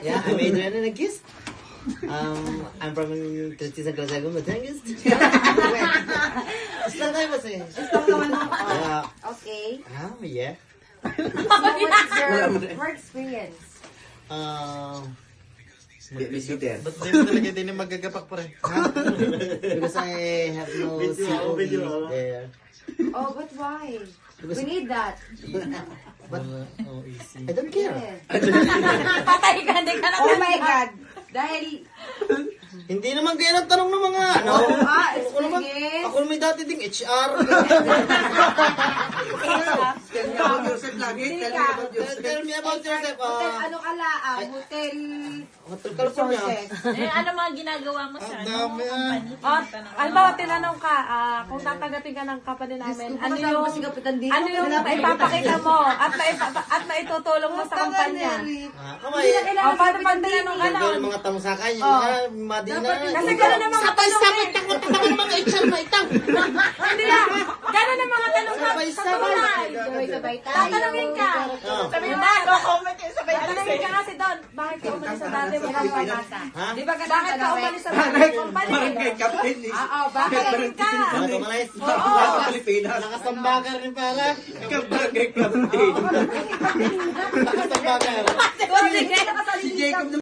Yeah, I'm Adrian and a guest. I'm from Christian Sankrasagum, Batangas. Islam tayo ba siya? Islam naman mo. Yeah. Okay. Yeah. So what's your work experience? Babysitter. Ba't di mo talaga din yung magagapak pa rin? Because I have no COV there. Oh, but why? Because We need that. but I don't care. Yes. Patay ka, hindi ka na. Oh my God. Dahil, Hindi naman ganyan ang tanong ng mga ano. Ako naman, sige. ako naman dati ding HR. Tell me about yourself lagi. Tell me about yourself. Tell me about yourself. Hotel, ano ka laang? Hotel Hotel California. resources. Eh, ano mga ginagawa mo sa ano? dami, company? Ano ba, tinanong ka, kung tatanggapin ka ng company namin, ano yung, ano yung ipapakita mo at maitutulong mo sa kumpanya? Kamay. Paano pag tinanong ka Gagawin lang? mga tamusakay, mga madina. Kasi gano'n ang mga tanong eh. Takot ng mga HR na itang. Hindi lang. Gano'n ang mga tanong sa tunay. Sabay-sabay tayo. Tatanungin ka. Sabi mo, no comment yung sabay Tatanungin ka kasi doon, bakit ka umalis sa dati mo ng pamata? Ha? Di ba Bakit ka umalis sa dati mo company? Barangay Captain. Oo, Bakit ka? Ano ka malayas? Pilipinas. Nakasambagar rin pala. Barangay Captain. Nakasambagar. Si Jacob